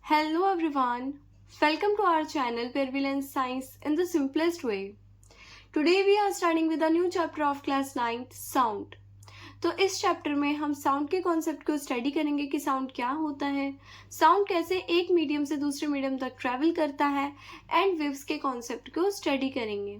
Hello everyone, welcome to our channel where we learn science in the simplest way. Today we are starting with a new chapter of class 9th sound. तो इस chapter में हम sound के concept को study करेंगे कि sound क्या होता है, साउंड कैसे एक मीडियम से दूसरे मीडियम तक ट्रैवल करता है एंड वेव्स के कॉन्सेप्ट को स्टडी करेंगे।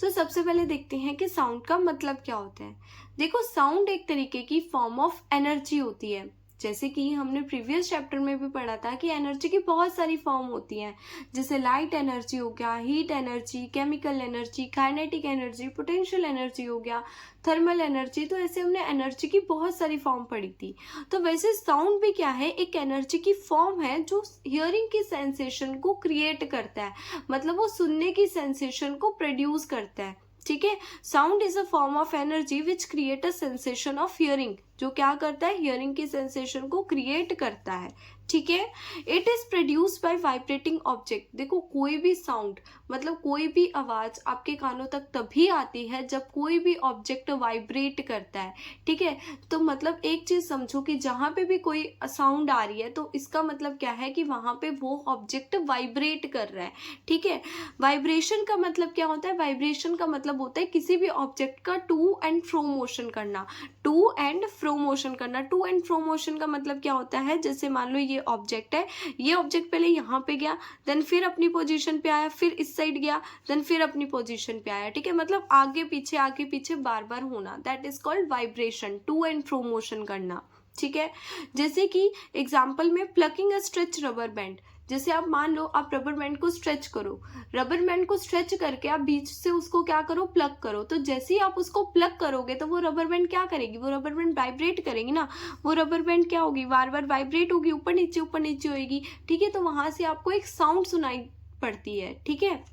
तो सबसे पहले देखते हैं कि साउंड का मतलब क्या होता है। देखो, साउंड एक तरीके की फॉर्म ऑफ एनर्जी होती है। जैसे कि हमने प्रीवियस चैप्टर में भी पढ़ा था कि एनर्जी की बहुत सारी फॉर्म होती हैं, जैसे लाइट एनर्जी हो गया, heat energy, chemical energy, kinetic energy, potential energy हो गया, थर्मल एनर्जी। तो ऐसे हमने एनर्जी की बहुत सारी फॉर्म पढ़ी थी। तो वैसे साउंड भी क्या है, एक एनर्जी की फॉर्म है जो हियरिंग की सेंसेशन को क्रिएट करता है, मतलब वो सुनने की सेंसेशन को प्रोड्यूस करता है। ठीक है, sound is a form of energy which create a sensation of hearing, जो क्या करता है, हियरिंग की सेंसेशन को क्रिएट करता है। ठीक है, it is produced by vibrating object. देखो, कोई भी साउंड मतलब कोई भी आवाज आपके कानों तक तभी आती है जब कोई भी ऑब्जेक्ट वाइब्रेट करता है। ठीक है, तो मतलब एक चीज समझो कि जहां पे भी कोई साउंड आ रही है तो इसका मतलब क्या है कि वहां पे वो ऑब्जेक्ट वाइब्रेट कर रहा है। ठीक है, वाइब्रेशन का मतलब क्या होता है, वाइब्रेशन का मतलब होता है किसी भी ऑब्जेक्ट का टू एंड फ्रो मोशन करना। टू एंड फ्रो मोशन करना, टू एंड फ्रो मोशन का मतलब क्या होता है, जैसे मान लो ये ऑब्जेक्ट है, ये ऑब्जेक्ट पहले यहाँ पे गया, देन फिर अपनी पोजीशन पे आया, फिर इस साइड गया, देन फिर अपनी पोजीशन पे आया। ठीक है, मतलब आगे पीछे बार बार होना, that is called vibration, to and fro motion करना। ठीक है, जैसे कि एग्जाम्पल में plucking a stretch rubber band. जैसे आप मान लो आप रबर बैंड को स्ट्रेच करो, रबर बैंड को स्ट्रेच करके आप बीच से उसको क्या करो, प्लग करो। तो जैसे ही आप उसको प्लग करोगे तो वो रबर बैंड क्या करेगी, वो रबर बैंड वाइब्रेट करेगी ना। वो रबर बैंड क्या होगी, बार बार वाइब्रेट होगी, ऊपर नीचे होगी। ठीक है, तो वहां से आपको एक साउंड सुनाई पड़ती है। ठीक है,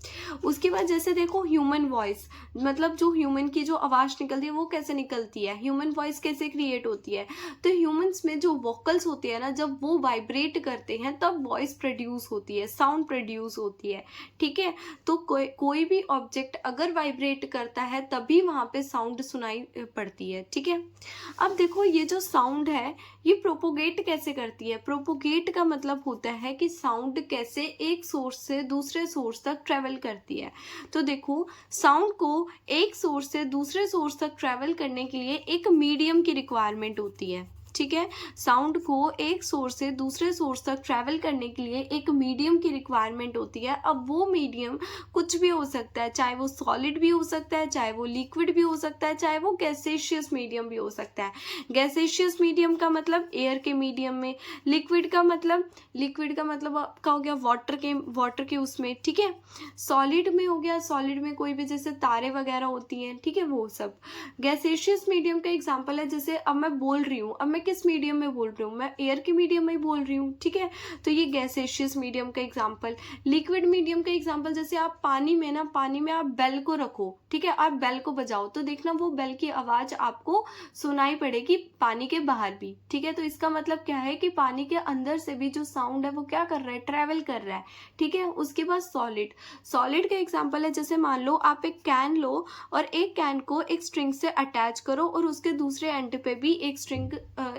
उसके बाद जैसे देखो ह्यूमन वॉइस, मतलब जो ह्यूमन की जो आवाज निकलती है वो कैसे निकलती है, ह्यूमन वॉइस कैसे क्रिएट होती है। तो ह्यूमंस में जो वोकल्स होते हैं ना, जब वो वाइब्रेट करते हैं तब वॉइस प्रोड्यूस होती है, साउंड प्रोड्यूस होती है। ठीक है, तो कोई भी ऑब्जेक्ट अगर वाइब्रेट करता है तभी वहां पे साउंड सुनाई पड़ती है। ठीक है, अब देखो ये जो साउंड है ये प्रोपोगेट कैसे करती है। प्रोपोगेट का मतलब होता है कि साउंड कैसे एक सोर्स से दूसरे सोर्स तक ट्रेवल करती है। तो देखो, साउंड को एक सोर्स से दूसरे सोर्स तक ट्रेवल करने के लिए एक मीडियम की रिक्वायरमेंट होती है। ठीक है, साउंड को एक सोर्स से दूसरे सोर्स तक ट्रैवल करने के लिए एक मीडियम की रिक्वायरमेंट होती है। अब वो मीडियम कुछ भी हो सकता है, चाहे वो सॉलिड भी हो सकता है, चाहे वो लिक्विड भी हो सकता है, चाहे वो गैसेशियस मीडियम भी हो सकता है। गैसेशियस मीडियम का मतलब एयर के मीडियम में, लिक्विड का मतलब आपका हो गया वाटर के उसमें। ठीक है, सॉलिड में हो गया, सॉलिड में कोई भी जैसे तारे वगैरह होती हैं। ठीक है, वो सब। गैसेशियस मीडियम का एग्जांपल है, जैसे अब मैं बोल रही हूँ, अब मैं किस मीडियम में बोल रही हूँ, मैं एयर के मीडियम में बोल रही हूँ। ठीक है, तो ये गैसेशियस मीडियम का एग्जांपल। लिक्विड मीडियम का एग्जांपल, जैसे आप पानी में आप बेल को रखो, ठीक है, आप बेल को बजाओ तो देखना वो बेल की आवाज आपको सुनाई पड़ेगी पानी के बाहर भी। ठीक है, तो इसका मतलब क्या है कि पानी के अंदर से भी जो साउंड है वो क्या कर रहा है, ट्रेवल कर रहा है। ठीक है, उसके बाद सॉलिड का एग्जांपल है, जैसे मान लो आप एक कैन लो और एक कैन को एक स्ट्रिंग से अटैच करो और उसके दूसरे एंड पे भी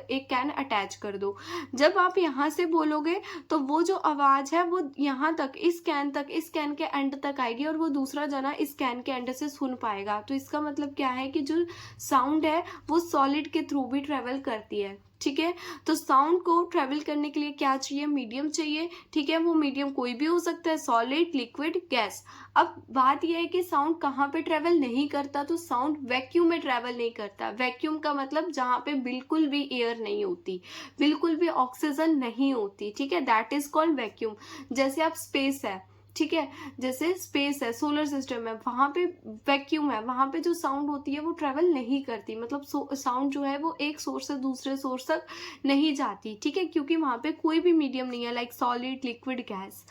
एक कैन अटैच कर दो। जब आप यहाँ से बोलोगे तो वो जो आवाज है वो यहाँ तक, इस कैन के एंड तक आएगी और वो दूसरा जना इस कैन के एंड से सुन पाएगा। तो इसका मतलब क्या है कि जो साउंड है वो सॉलिड के थ्रू भी ट्रेवल करती है। ठीक है, तो साउंड को ट्रेवल करने के लिए क्या चाहिए, मीडियम चाहिए। ठीक है, वो मीडियम कोई भी हो सकता है, सॉलिड, लिक्विड, गैस। अब बात यह है कि साउंड कहाँ पे ट्रेवल नहीं करता, तो साउंड वैक्यूम में ट्रेवल नहीं करता। वैक्यूम का मतलब जहाँ पे बिल्कुल भी एयर नहीं होती, बिल्कुल भी ऑक्सीजन नहीं होती। ठीक है, दैट इज कॉल्ड वैक्यूम। जैसे आप स्पेस है, ठीक है, जैसे स्पेस है, सोलर सिस्टम है, वहां पे वैक्यूम है, वहां पे जो साउंड होती है वो ट्रेवल नहीं करती, मतलब साउंड जो है वो एक सोर्स से दूसरे सोर्स तक नहीं जाती। ठीक है, क्योंकि वहां पे कोई भी मीडियम नहीं है, लाइक सॉलिड, लिक्विड, गैस।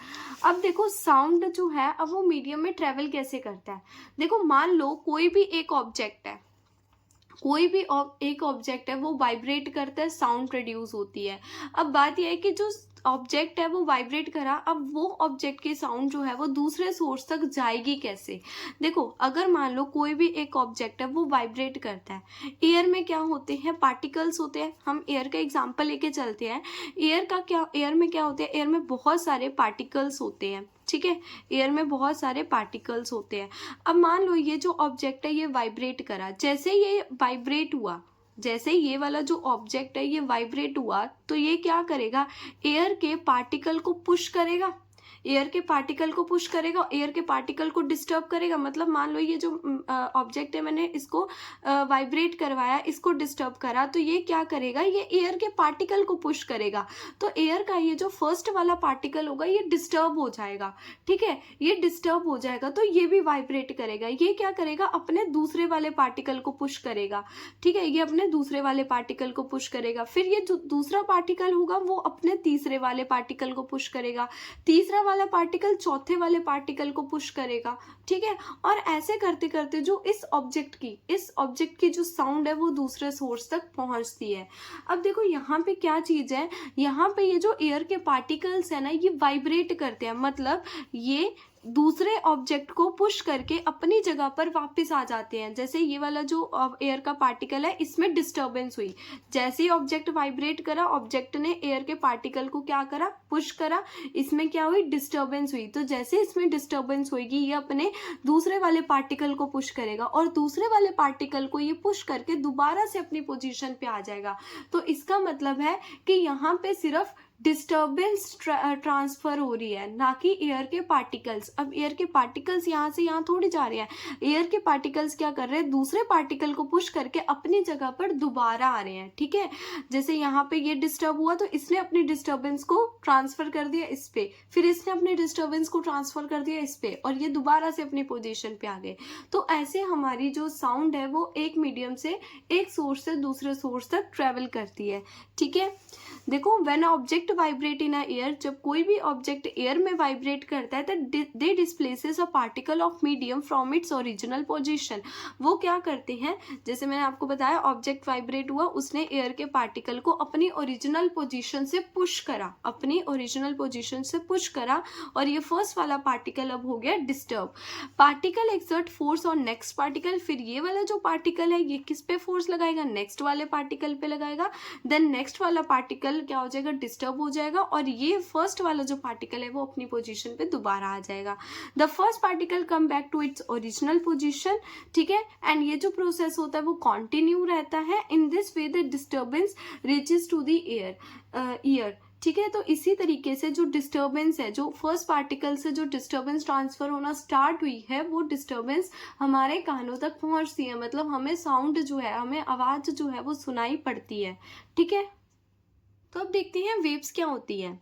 अब देखो साउंड जो है अब वो मीडियम में ट्रेवल कैसे करता है। देखो, मान लो कोई भी एक ऑब्जेक्ट है, एक ऑब्जेक्ट है, वो वाइब्रेट करता है, साउंड प्रोड्यूस होती है। अब बात यह है कि जो ऑब्जेक्ट है वो वाइब्रेट करा, अब वो ऑब्जेक्ट की साउंड जो है वो दूसरे सोर्स तक जाएगी कैसे? देखो, अगर मान लो कोई भी एक ऑब्जेक्ट है वो वाइब्रेट करता है, एयर में क्या होते हैं, पार्टिकल्स होते हैं। हम एयर का एग्जांपल लेके चलते हैं। एयर में क्या होते हैं, एयर में बहुत सारे पार्टिकल्स होते हैं, ठीक है, एयर में बहुत सारे पार्टिकल्स होते हैं। अब मान लो ये जो ऑब्जेक्ट है ये वाइब्रेट करा, जैसे ये वाइब्रेट हुआ, जैसे ये वाला जो ऑब्जेक्ट है ये वाइब्रेट हुआ, तो ये क्या करेगा, एयर के पार्टिकल को पुश करेगा, एयर के पार्टिकल को पुश करेगा, एयर के पार्टिकल को डिस्टर्ब करेगा। मतलब मान लो ये जो ऑब्जेक्ट है, मैंने इसको वाइब्रेट करवाया, इसको डिस्टर्ब करा, तो ये क्या करेगा, ये एयर के पार्टिकल को पुश करेगा। तो एयर का ये जो फर्स्ट वाला पार्टिकल होगा ये डिस्टर्ब हो जाएगा, ठीक है, ये डिस्टर्ब हो जाएगा, तो ये भी वाइब्रेट करेगा। ये क्या करेगा, अपने दूसरे वाले पार्टिकल को पुश करेगा, ठीक है, ये अपने दूसरे वाले पार्टिकल को पुश करेगा। फिर ये जो दूसरा पार्टिकल होगा वो अपने तीसरे वाले पार्टिकल को पुश करेगा, तीसरा वाला पार्टिकल चौथे वाले पार्टिकल को पुश करेगा, ठीक है। और ऐसे करते करते जो इस ऑब्जेक्ट की जो साउंड है वो दूसरे सोर्स तक पहुंचती है। अब देखो यहाँ पे क्या चीज है, यहाँ पे ये जो एयर के पार्टिकल्स है ना ये वाइब्रेट करते हैं, मतलब ये दूसरे ऑब्जेक्ट को पुश करके अपनी जगह पर वापस आ जाते हैं। जैसे ये वाला जो एयर का पार्टिकल है इसमें डिस्टर्बेंस हुई, जैसे ही ऑब्जेक्ट वाइब्रेट करा, ऑब्जेक्ट ने एयर के पार्टिकल को क्या करा, पुश करा, इसमें क्या हुई, डिस्टर्बेंस हुई। तो जैसे इसमें डिस्टर्बेंस होगी ये अपने दूसरे वाले पार्टिकल को पुश करेगा और दूसरे वाले पार्टिकल को ये पुश करके दोबारा से अपनी पोजीशन पे आ जाएगा। तो इसका मतलब है कि यहाँ पे सिर्फ डिस्टर्बेंस ट्रांसफर हो रही है, ना कि एयर के पार्टिकल्स। अब एयर के पार्टिकल्स यहाँ से यहाँ थोड़ी जा रहे हैं, एयर के पार्टिकल्स क्या कर रहे हैं, दूसरे पार्टिकल को पुश करके अपनी जगह पर दोबारा आ रहे हैं, ठीक है। जैसे यहाँ पे ये डिस्टर्ब हुआ तो इसने अपनी डिस्टर्बेंस को ट्रांसफर कर दिया इस पे, फिर इसने अपनी डिस्टर्बेंस को ट्रांसफर कर दिया इस पे, और ये दोबारा से अपनी पोजीशन पे आ गए। तो ऐसे हमारी जो साउंड है वो एक मीडियम से, एक सोर्स से दूसरे सोर्स तक ट्रेवल करती है, ठीक है। देखो, when object vibrate in a air, जब कोई भी ऑब्जेक्ट एयर में वाइब्रेट करता है तो they displaces a particle of medium from its original position. वो क्या करते हैं, जैसे मैंने आपको बताया ऑब्जेक्ट वाइब्रेट हुआ, उसने एयर के पार्टिकल को अपनी ओरिजिनल पोजीशन से पुश करा, अपनी ओरिजिनल पोजीशन से पुश करा, और ये फर्स्ट वाला पार्टिकल अब हो गया disturb. Particle exert force on next particle, फिर ये वाला जो पार्टिकल है ये किस पे फोर्स लगाएगा, नेक्स्ट वाले पार्टिकल पे लगाएगा, देन नेक्स्ट वाला पार्टिकल क्या हो जाएगा, डिस्टर्ब हो जाएगा, और ये फर्स्ट वाला जो पार्टिकल है वो अपनी पोजीशन पे दोबारा आ जाएगा। The first particle come back to its original position, ठीक है, एंड ये जो प्रोसेस होता है वो कंटिन्यू रहता है। In this way the disturbance reaches to the ear, ठीक है। तो इसी तरीके से जो डिस्टर्बेंस है, जो फर्स्ट पार्टिकल से जो डिस्टर्बेंस ट्रांसफर होना स्टार्ट हुई है वो डिस्टर्बेंस हमारे कानों तक पहुंचती है, मतलब हमें साउंड जो है, हमें आवाज जो है वो सुनाई पड़ती है, ठीक है। तो अब देखते हैं वेव्स क्या होती है।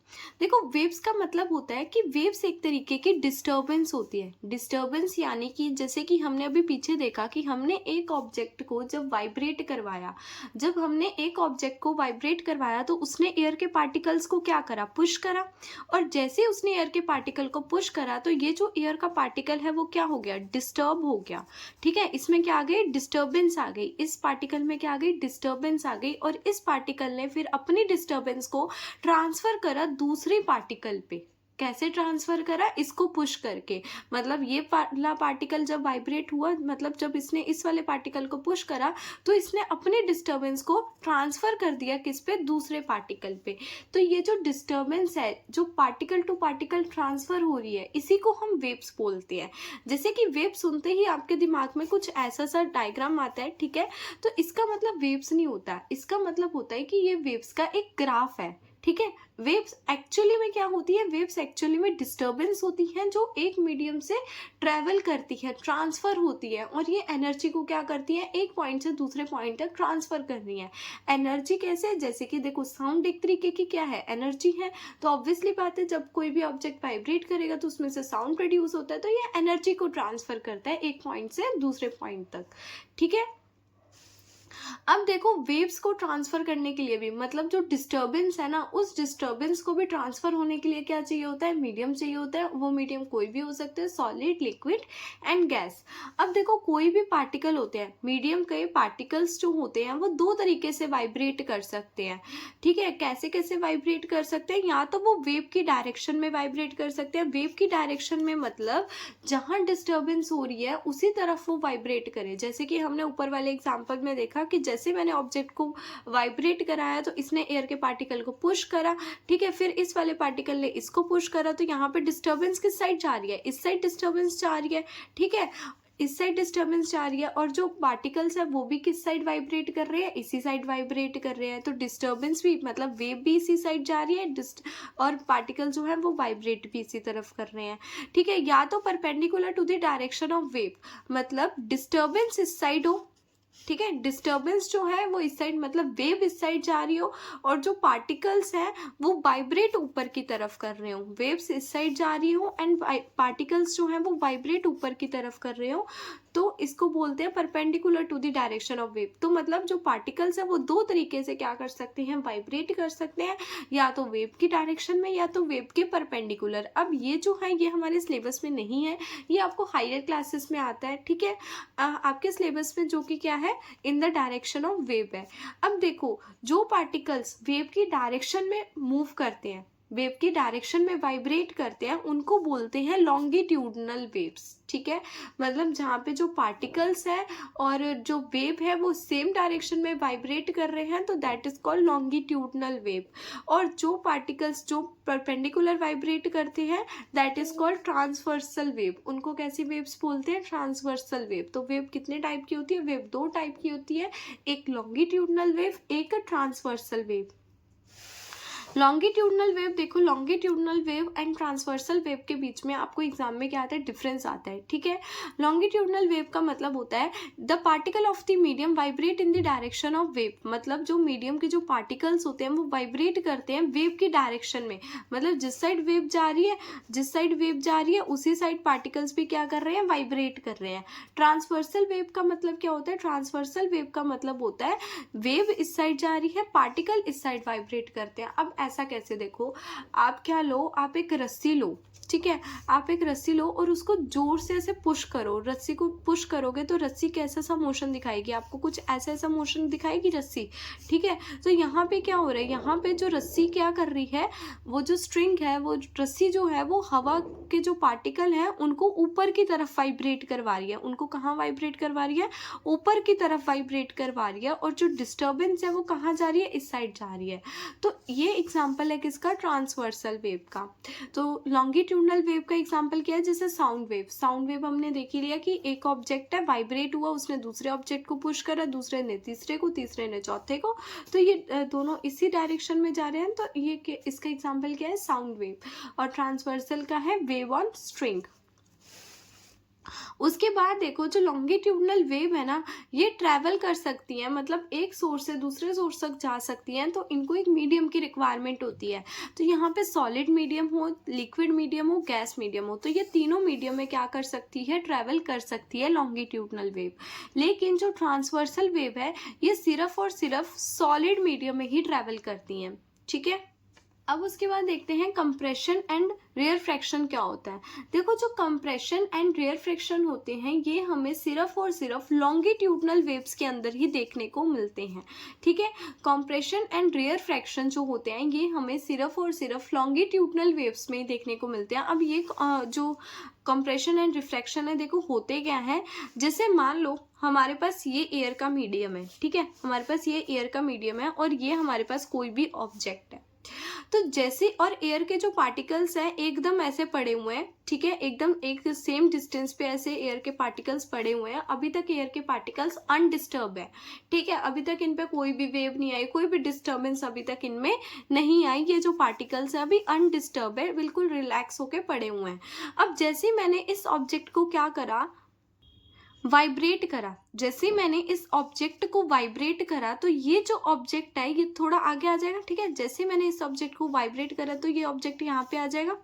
देखो, वेव्स का मतलब होता है कि वेव्स एक तरीके की डिस्टर्बेंस होती है। डिस्टर्बेंस यानी कि जैसे कि हमने अभी पीछे देखा कि हमने एक ऑब्जेक्ट को जब वाइब्रेट करवाया, जब हमने एक ऑब्जेक्ट को वाइब्रेट करवाया तो उसने एयर के पार्टिकल्स को क्या करा, पुश करा, और जैसे ही उसने एयर के पार्टिकल को पुश करा तो ये जो एयर का पार्टिकल है वो क्या हो गया, डिस्टर्ब हो गया, ठीक है। इसमें क्या आ गई, डिस्टर्बेंस आ गई, इस पार्टिकल में क्या आ गई, डिस्टर्बेंस आ गई, और इस पार्टिकल ने फिर अपनी डिस्टर्बेंस को ट्रांसफर करा दूसरे पार्टिकल पे। कैसे ट्रांसफर करा, इसको पुश करके, मतलब ये वाला पार्टिकल जब वाइब्रेट हुआ, मतलब जब इसने इस वाले पार्टिकल को पुश करा तो इसने अपने डिस्टर्बेंस को ट्रांसफर कर दिया किस पे, दूसरे पार्टिकल पे। तो ये जो डिस्टर्बेंस है, जो पार्टिकल टू पार्टिकल ट्रांसफर हो रही है, इसी को हम वेव्स बोलते हैं। जैसे कि वेव सुनते ही आपके दिमाग में कुछ ऐसा सा डायग्राम आता है, ठीक है, तो इसका मतलब वेव्स नहीं होता, इसका मतलब होता है कि ये वेव्स का एक ग्राफ है, ठीक है। वेव्स एक्चुअली में क्या होती है, वेव्स एक्चुअली में डिस्टर्बेंस होती हैं जो एक मीडियम से ट्रैवल करती है, ट्रांसफर होती है, और ये एनर्जी को क्या करती है, एक पॉइंट से दूसरे पॉइंट तक ट्रांसफर करनी है। एनर्जी कैसे, जैसे कि देखो साउंड एक तरीके की क्या है, एनर्जी है, तो ऑब्वियसली बात है जब कोई भी ऑब्जेक्ट वाइब्रेट करेगा तो उसमें से साउंड प्रोड्यूस होता है, तो ये एनर्जी को ट्रांसफर करता है एक पॉइंट से दूसरे पॉइंट तक, ठीक है। अब देखो वेव्स को ट्रांसफर करने के लिए भी, मतलब जो डिस्टर्बेंस है ना, उस डिस्टर्बेंस को भी ट्रांसफर होने के लिए क्या चाहिए होता है, मीडियम चाहिए होता है। वो मीडियम कोई भी हो सकता है, सॉलिड, लिक्विड एंड गैस। अब देखो कोई भी पार्टिकल होते हैं, मीडियम के पार्टिकल्स जो होते हैं वो दो तरीके से वाइब्रेट कर सकते हैं, ठीक है। कैसे कैसे वाइब्रेट कर सकते हैं, या तो वो वेव की डायरेक्शन में वाइब्रेट कर सकते हैं। वेव की डायरेक्शन में मतलब जहां डिस्टर्बेंस हो रही है उसी तरफ वो वाइब्रेट करे। जैसे कि हमने ऊपर वाले एग्जांपल में देखा कि जैसे मैंने ऑब्जेक्ट को वाइब्रेट कराया तो इसने एयर के पार्टिकल को पुश करा, ठीक है, फिर इस वाले पार्टिकल ने इसको पुश करा, तो यहाँ पे डिस्टर्बेंस किस साइड जा रही है, इस साइड डिस्टर्बेंस जा रही है, ठीक है, इस साइड डिस्टर्बेंस जा रही है। और जो पार्टिकल्स है वो भी किस साइड वाइब्रेट कर रहे हैं, इसी साइड वाइब्रेट कर रहे हैं। तो डिस्टर्बेंस भी मतलब वेव भी इसी साइड जा रही है, और पार्टिकल जो है वो वाइब्रेट भी इसी तरफ कर रहे हैं, ठीक है। या तो perpendicular to the direction of wave, मतलब डिस्टर्बेंस इस साइड हो, ठीक है, डिस्टर्बेंस जो है वो इस साइड, मतलब वेव इस साइड जा रही हो, और जो पार्टिकल्स हैं वो वाइब्रेट ऊपर की तरफ कर रहे हो। वेव्स इस साइड जा रही हो एंड पार्टिकल्स जो हैं वो वाइब्रेट ऊपर की तरफ कर रहे हो, तो इसको बोलते हैं perpendicular to the direction of wave. तो मतलब जो पार्टिकल्स है वो दो तरीके से क्या कर सकते हैं, वाइब्रेट कर सकते हैं, या तो वेव की डायरेक्शन में या तो वेव के परपेंडिकुलर। अब ये जो है ये हमारे सिलेबस में नहीं है, ये आपको हायर क्लासेस में आता है, ठीक है। आपके सिलेबस में जो कि क्या है, in the direction of wave है। अब देखो जो पार्टिकल्स वेव की डायरेक्शन में मूव करते हैं, वेव की डायरेक्शन में वाइब्रेट करते हैं, उनको बोलते हैं लॉन्गिट्यूडनल वेव्स, ठीक है। मतलब जहाँ पे जो पार्टिकल्स है और जो वेव है वो सेम डायरेक्शन में वाइब्रेट कर रहे हैं, तो that is called longitudinal wave. और जो पार्टिकल्स जो परपेंडिकुलर वाइब्रेट करते हैं that is called transversal wave. उनको कैसी वेव्स बोलते हैं, ट्रांसवर्सल वेव। तो वेव कितने टाइप की होती है, वेव दो टाइप की होती है, एक लॉन्गिट्यूडनल वेव, एक ट्रांसवर्सल वेव। लॉन्गिट्यूडनल वेव, देखो longitudinal wave and transversal wave के बीच में आपको एग्जाम में क्या आता है, डिफरेंस आता है, ठीक है। लॉन्गिट्यूडनल वेव का मतलब होता है the particle of the medium vibrate in the direction of wave. मतलब जो मीडियम के जो पार्टिकल्स होते हैं वो वाइब्रेट करते हैं वेव की डायरेक्शन में, मतलब जिस साइड वेव जा रही है, जिस साइड वेव जा रही है उसी साइड पार्टिकल्स भी क्या कर रहे हैं, वाइब्रेट कर रहे हैं। ट्रांसवर्सल वेव का मतलब क्या होता है, ट्रांसवर्सल वेव का मतलब होता है वेव इस साइड जा रही है, पार्टिकल इस साइड वाइब्रेट करते हैं। अब ऐसा कैसे, देखो आप क्या लो, आप एक रस्सी लो, ठीक है, आप एक रस्सी लो और उसको जोर से ऐसे पुश करो। रस्सी को पुश करोगे तो रस्सी कैसा सा मोशन दिखाएगी आपको, कुछ ऐसा ऐसा मोशन दिखाएगी रस्सी, ठीक है। तो यहाँ पे क्या हो रहा है, यहाँ पे जो रस्सी क्या कर रही है, वो जो स्ट्रिंग है, वो रस्सी जो है वो हवा के जो पार्टिकल हैं उनको ऊपर की तरफ वाइब्रेट करवा रही है। उनको कहाँ वाइब्रेट करवा रही है, ऊपर की तरफ वाइब्रेट करवा रही है। और जो डिस्टर्बेंस है वो कहाँ जा रही है, इस साइड जा रही है। तो ये एग्जाम्पल है किसका, ट्रांसवर्सल वेव का। तो लॉन्गिट्यूडनल वेव का एग्जांपल क्या है, जैसे साउंड वेव। साउंड वेव हमने देख ही लिया कि एक ऑब्जेक्ट है, वाइब्रेट हुआ, उसने दूसरे ऑब्जेक्ट को पुश करा, दूसरे ने तीसरे को, तीसरे ने चौथे को, तो ये दोनों इसी डायरेक्शन में जा रहे हैं। तो ये इसका एग्जांपल क्या है, साउंड वेव। और ट्रांसवर्सल का है वेव ऑन स्ट्रिंग। उसके बाद देखो जो लॉन्गिट्यूडनल वेव है ना, ये ट्रैवल कर सकती है, मतलब एक सोर्स से दूसरे सोर्स तक जा सकती हैं। तो इनको एक मीडियम की रिक्वायरमेंट होती है। तो यहाँ पे सॉलिड मीडियम हो, लिक्विड मीडियम हो, गैस मीडियम हो, तो ये तीनों मीडियम में क्या कर सकती है, ट्रैवल कर सकती है लॉन्गिट्यूडनल वेव। लेकिन जो ट्रांसवर्सल वेव है ये सिर्फ और सिर्फ सॉलिड मीडियम में ही ट्रैवल करती हैं, ठीक है। अब उसके बाद देखते हैं कंप्रेशन एंड रेयर फ्रैक्शन क्या होता है। देखो जो कंप्रेशन एंड रेयर फ्रैक्शन होते हैं ये हमें सिर्फ और सिर्फ लॉन्गिट्यूडनल वेव्स के अंदर ही देखने को मिलते हैं, ठीक है। कंप्रेशन एंड रेयर फ्रैक्शन जो होते हैं ये हमें सिर्फ और सिर्फ लॉन्गिट्यूडनल वेव्स में ही देखने को मिलते हैं। अब ये जो कंप्रेशन एंड रिफ्रैक्शन है, देखो होते क्या है, जैसे मान लो हमारे पास ये एयर का मीडियम है, ठीक है, हमारे पास ये एयर का मीडियम है और ये हमारे पास कोई भी ऑब्जेक्ट है। तो जैसे और एयर के जो पार्टिकल्स हैं एकदम ऐसे पड़े हुए हैं, ठीक है, एकदम एक सेम डिस्टेंस पे ऐसे एयर के पार्टिकल्स पड़े हुए हैं। अभी तक एयर के पार्टिकल्स अनडिस्टर्ब है, ठीक है, अभी तक इन पे कोई भी वेव नहीं आई, कोई भी डिस्टर्बेंस अभी तक इनमें नहीं आई। ये जो पार्टिकल्स है अभी अनडिस्टर्ब है, बिल्कुल रिलैक्स होके पड़े हुए हैं। अब जैसे मैंने इस ऑब्जेक्ट को क्या करा, वाइब्रेट करा, जैसे मैंने इस ऑब्जेक्ट को वाइब्रेट करा तो ये जो ऑब्जेक्ट है ये थोड़ा आगे आ जाएगा, ठीक है। जैसे मैंने इस ऑब्जेक्ट को वाइब्रेट करा तो ये ऑब्जेक्ट यहाँ पे आ जाएगा।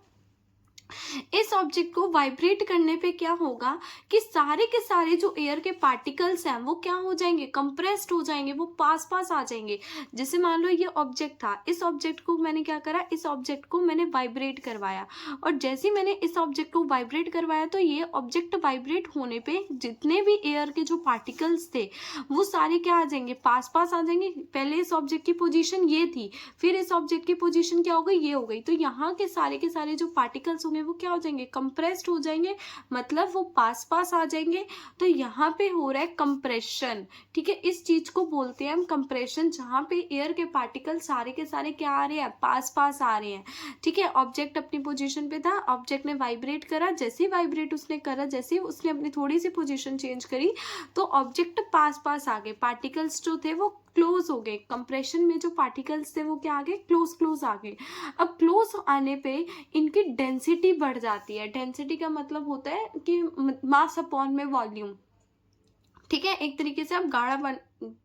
इस ऑब्जेक्ट को वाइब्रेट करने पे क्या होगा कि सारे के सारे जो एयर के पार्टिकल्स हैं वो क्या हो जाएंगे, कंप्रेस्ड हो जाएंगे, वो पास पास आ जाएंगे। जैसे मान लो ये ऑब्जेक्ट था, इस ऑब्जेक्ट को मैंने क्या करा, इस ऑब्जेक्ट को मैंने वाइब्रेट करवाया, और जैसे ही मैंने इस ऑब्जेक्ट को वाइब्रेट करवाया तो ये ऑब्जेक्ट वाइब्रेट होने पे जितने भी एयर के जो पार्टिकल्स थे वो सारे क्या आ जाएंगे, पास पास आ जाएंगे। पहले इस ऑब्जेक्ट की पोजीशन ये थी, फिर इस ऑब्जेक्ट की पोजीशन क्या हो गई, ये हो गई, तो यहाँ के सारे जो पार्टिकल्स होंगे वो क्या हो जाएंगे, कंप्रेस्ड हो जाएंगे, मतलब वो पास पास आ जाएंगे। तो यहाँ पे हो रहा है कंप्रेशन, ठीक है, इस चीज को बोलते हैं हम कंप्रेशन, जहाँ पे एयर के पार्टिकल सारे के सारे क्या आ रहे हैं, पास पास आ रहे हैं। ठीक है, ऑब्जेक्ट अपनी पोजीशन पे था, ऑब्जेक्ट ने वाइब्रेट करा, जैसे ही वाइब्रेट उसने करा, जैसे ही उसने अपनी थोड़ी सी पोजीशन चेंज करी तो ऑब्जेक्ट पास पास आ गए, पार्टिकल्स जो थे वो क्लोज हो गए। कंप्रेशन में जो पार्टिकल्स थे वो क्या आ गए, क्लोज क्लोज आ गए। अब क्लोज आने पे इनकी डेंसिटी बढ़ जाती है। डेंसिटी का मतलब होता है कि मास अपॉन में वॉल्यूम, ठीक है, एक तरीके से आप गाढ़ा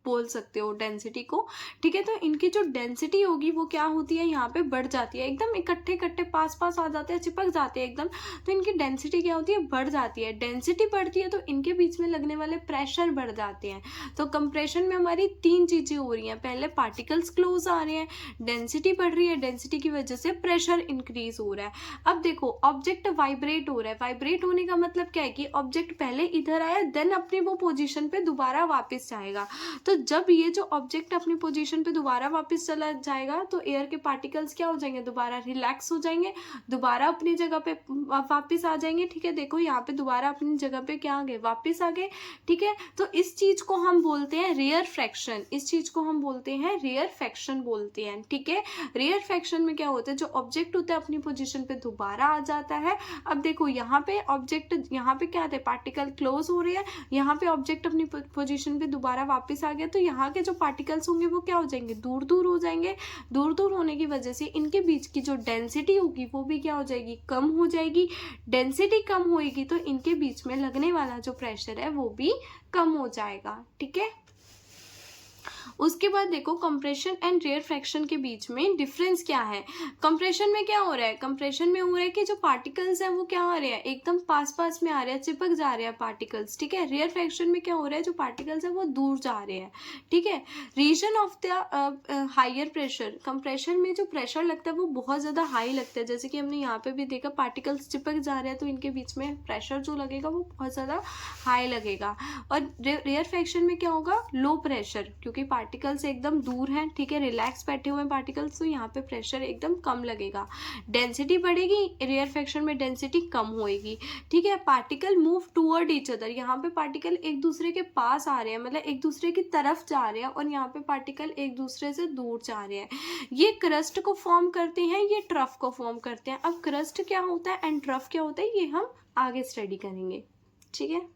बोल सकते हो डेंसिटी को। ठीक है, तो इनकी जो डेंसिटी होगी वो क्या होती है, यहाँ पे बढ़ जाती है, एकदम इकट्ठे इकट्ठे पास पास आ जाते हैं, चिपक जाते हैं एकदम, तो इनकी डेंसिटी क्या होती है, बढ़ जाती है। डेंसिटी बढ़ती है तो इनके बीच में लगने वाले प्रेशर बढ़ जाते हैं। तो कंप्रेशन में हमारी तीन चीजें हो रही हैं, पहले पार्टिकल्स क्लोज आ रहे हैं, डेंसिटी बढ़ रही है, डेंसिटी की वजह से प्रेशर इंक्रीज हो रहा है। अब देखो ऑब्जेक्ट वाइब्रेट हो रहा है, वाइब्रेट होने का मतलब क्या है कि ऑब्जेक्ट पहले इधर आया, देन अपनी वो पोजीशन पे दोबारा वापस जाएगा। तो जब ये जो ऑब्जेक्ट अपनी पोजीशन पे दोबारा वापस चला जाएगा तो एयर के पार्टिकल्स क्या हो जाएंगे, दोबारा रिलैक्स हो जाएंगे, दोबारा अपनी जगह पे वापस आ जाएंगे। ठीक है, देखो यहाँ पे दोबारा अपनी जगह पे क्या आ गए, वापस आ गए। ठीक है, तो इस चीज को हम बोलते हैं रेयर फ्रैक्शन, इस चीज को हम बोलते हैं रेयर फ्रैक्शन बोलते हैं। ठीक है, रेयर फ्रैक्शन में क्या होता है, जो ऑब्जेक्ट होता है अपनी पोजीशन पे दोबारा आ जाता है। अब देखो यहाँ पे ऑब्जेक्ट, यहाँ पे क्या है, पार्टिकल क्लोज हो रहे हैं, यहाँ पे ऑब्जेक्ट अपनी पोजीशन पे दोबारा वापस आ गया, तो यहाँ के जो पार्टिकल्स होंगे वो क्या हो जाएंगे, दूर दूर हो जाएंगे। दूर दूर होने की वजह से इनके बीच की जो डेंसिटी होगी वो भी क्या हो जाएगी, कम हो जाएगी। डेंसिटी कम होएगी तो इनके बीच में लगने वाला जो प्रेशर है वो भी कम हो जाएगा। ठीक है, उसके बाद देखो कंप्रेशन एंड रेयर फ्रैक्शन के बीच में डिफरेंस क्या है। कंप्रेशन में क्या हो रहा है, कंप्रेशन में हो रहा है कि जो पार्टिकल्स हैं वो क्या आ रहे हैं, एकदम पास पास में आ रहे हैं, चिपक जा रहे हैं पार्टिकल्स। ठीक है, रेयर फ्रैक्शन में क्या हो रहा है, जो पार्टिकल्स हैं वो दूर जा रहे हैं। ठीक है, region of the higher pressure, compression में जो प्रेशर लगता है वो बहुत ज़्यादा हाई लगता है, जैसे कि हमने यहाँ पे भी देखा पार्टिकल्स चिपक जा रहे हैं तो इनके बीच में प्रेशर जो लगेगा वो बहुत ज़्यादा हाई लगेगा। और रेयर फ्रैक्शन में क्या होगा, लो प्रेशर, क्योंकि पार्टिकल्स एकदम दूर हैं, ठीक है, रिलैक्स बैठे हुए हैं पार्टिकल्स, तो यहाँ पे प्रेशर एकदम कम लगेगा। डेंसिटी बढ़ेगी, रेयर फ्रैक्शन में डेंसिटी कम होएगी। ठीक है, particle move toward each other, यहाँ पे पार्टिकल एक दूसरे के पास आ रहे हैं, मतलब एक दूसरे की तरफ जा रहे हैं, और यहाँ पे पार्टिकल एक दूसरे से दूर जा रहे हैं। ये क्रस्ट को फॉर्म करते हैं, ये ट्रफ को फॉर्म करते हैं। अब क्रस्ट क्या होता है एंड ट्रफ क्या होता है ये हम आगे स्टडी करेंगे। ठीक है।